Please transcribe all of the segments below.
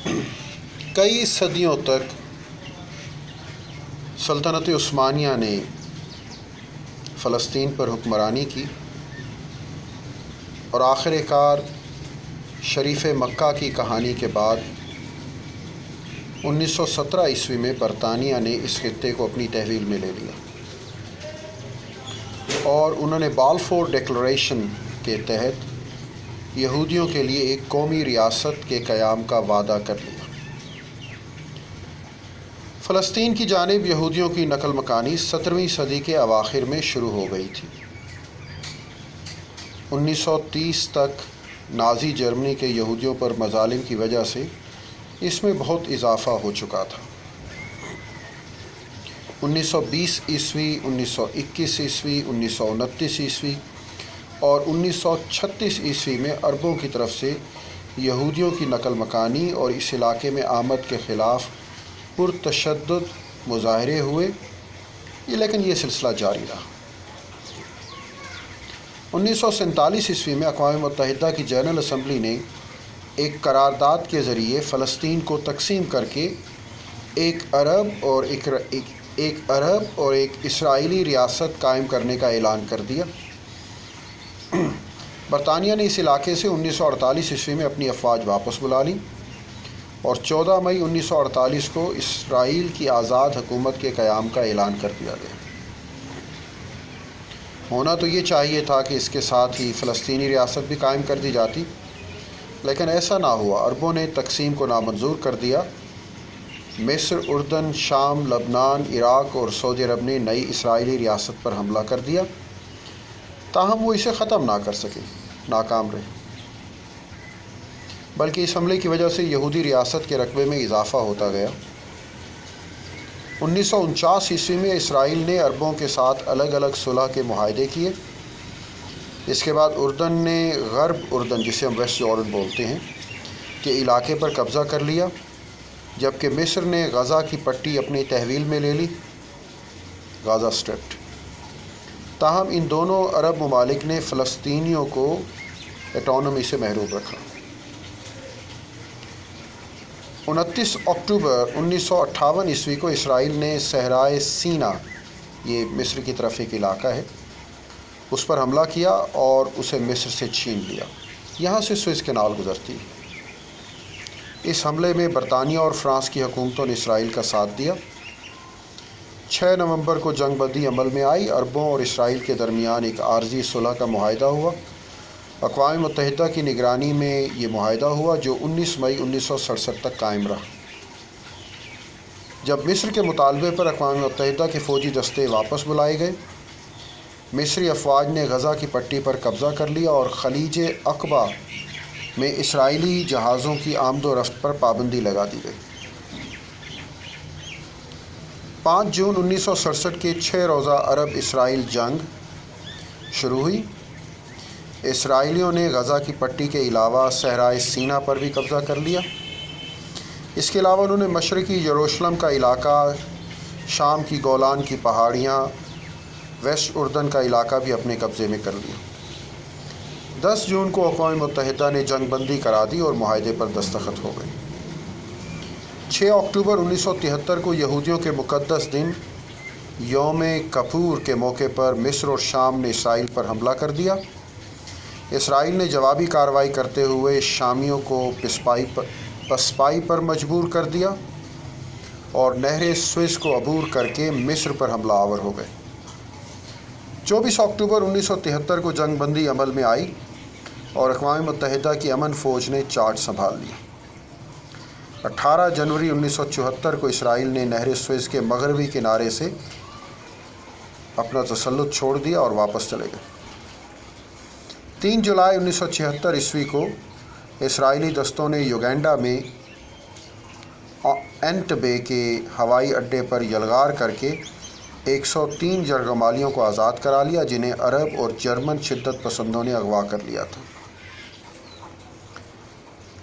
کئی صدیوں تک سلطنت عثمانیہ نے فلسطین پر حکمرانی کی اور آخر کار شریف مکہ کی کہانی کے بعد 1917 عیسوی میں برطانیہ نے اس خطے کو اپنی تحویل میں لے لیا اور انہوں نے بالفور ڈکلریشن کے تحت یہودیوں کے لیے ایک قومی ریاست کے قیام کا وعدہ کر لیا۔ فلسطین کی جانب یہودیوں کی نقل مکانی 17ویں صدی کے اواخر میں شروع ہو گئی تھی۔ 1930 تک نازی جرمنی کے یہودیوں پر مظالم کی وجہ سے اس میں بہت اضافہ ہو چکا تھا۔ 1920 عیسوی، 1921 عیسوی، 1929 عیسوی اور 1936 عیسوی میں عربوں کی طرف سے یہودیوں کی نقل مکانی اور اس علاقے میں آمد کے خلاف پرتشدد مظاہرے ہوئے، لیکن یہ سلسلہ جاری رہا۔ 1947 عیسوی میں اقوام متحدہ کی جنرل اسمبلی نے ایک قرارداد کے ذریعے فلسطین کو تقسیم کر کے ایک عرب اور ایک اسرائیلی ریاست قائم کرنے کا اعلان کر دیا۔ برطانیہ نے اس علاقے سے 1948 عیسوی میں اپنی افواج واپس بلا لیں اور 14 مئی 1948 کو اسرائیل کی آزاد حکومت کے قیام کا اعلان کر دیا گیا۔ ہونا تو یہ چاہیے تھا کہ اس کے ساتھ ہی فلسطینی ریاست بھی قائم کر دی جاتی، لیکن ایسا نہ ہوا۔ عربوں نے تقسیم کو نامنظور کر دیا۔ مصر، اردن، شام، لبنان، عراق اور سعودی عرب نے نئی اسرائیلی ریاست پر حملہ کر دیا، تاہم وہ اسے ختم نہ کر سکے، ناکام رہے، بلکہ اس حملے کی وجہ سے یہودی ریاست کے رقبے میں اضافہ ہوتا گیا۔ 1949 عیسوی میں اسرائیل نے عربوں کے ساتھ الگ الگ صلح کے معاہدے کیے۔ اس کے بعد اردن نے غرب اردن، جسے ہم ویسٹ جارڈن بولتے ہیں، کے علاقے پر قبضہ کر لیا، جبکہ مصر نے غزہ کی پٹی اپنی تحویل میں لے لی، غزہ اسٹرپ۔ تاہم ان دونوں عرب ممالک نے فلسطینیوں کو اٹانومی سے محروم رکھا۔ 29 اکتوبر 1958 عیسوی کو اسرائیل نے صحرائے سینا، یہ مصر کی طرف ایک علاقہ ہے، اس پر حملہ کیا اور اسے مصر سے چھین لیا۔ یہاں سے سوئز کینال گزرتی ہے۔ اس حملے میں برطانیہ اور فرانس کی حکومتوں نے اسرائیل کا ساتھ دیا۔ 6 نومبر کو جنگ بندی عمل میں آئی۔ عربوں اور اسرائیل کے درمیان ایک عارضی صلح کا معاہدہ ہوا۔ اقوام متحدہ کی نگرانی میں یہ معاہدہ ہوا، جو 19 مئی 1967 تک قائم رہا۔ جب مصر کے مطالبے پر اقوام متحدہ کے فوجی دستے واپس بلائے گئے، مصری افواج نے غزہ کی پٹی پر قبضہ کر لیا اور خلیج عقبہ میں اسرائیلی جہازوں کی آمد و رفت پر پابندی لگا دی گئی۔ 5 جون 1967 کی 6 روزہ عرب اسرائیل جنگ شروع ہوئی۔ اسرائیلیوں نے غزہ کی پٹی کے علاوہ صحرائے سینا پر بھی قبضہ کر لیا۔ اس کے علاوہ انہوں نے مشرقی یروشلم کا علاقہ، شام کی گولان کی پہاڑیاں، ویسٹ اردن کا علاقہ بھی اپنے قبضے میں کر لیا۔ 10 جون کو اقوام متحدہ نے جنگ بندی کرا دی اور معاہدے پر دستخط ہو گئے۔ 6 اکتوبر 1973 کو یہودیوں کے مقدس دن یوم کپور کے موقع پر مصر اور شام نے اسرائیل پر حملہ کر دیا۔ اسرائیل نے جوابی کارروائی کرتے ہوئے شامیوں کو پسپائی پر مجبور کر دیا اور نہر سوئز کو عبور کر کے مصر پر حملہ آور ہو گئے۔ 24 اکتوبر 1973 کو جنگ بندی عمل میں آئی اور اقوام متحدہ کی امن فوج نے چارج سنبھال لیا۔ 18 جنوری 1974 کو اسرائیل نے نہر سوئز کے مغربی کنارے سے اپنا تسلط چھوڑ دیا اور واپس چلے گئے۔ 3 جولائی 1976 عیسوی کو اسرائیلی دستوں نے یوگینڈا میں اینٹبے کے ہوائی اڈے پر یلغار کر کے 103 یرغمالیوں کو آزاد کرا لیا، جنہیں عرب اور جرمن شدت پسندوں نے اغوا کر لیا تھا۔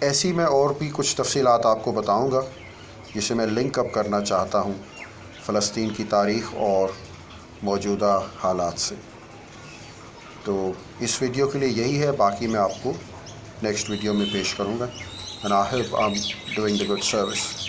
ایسی میں اور بھی کچھ تفصیلات آپ کو بتاؤں گا، جسے میں لنک اپ کرنا چاہتا ہوں فلسطین کی تاریخ اور موجودہ حالات سے۔ تو اس ویڈیو کے لیے یہی ہے، باقی میں آپ کو نیکسٹ ویڈیو میں پیش کروں گا۔ and I hope I'm doing the good service.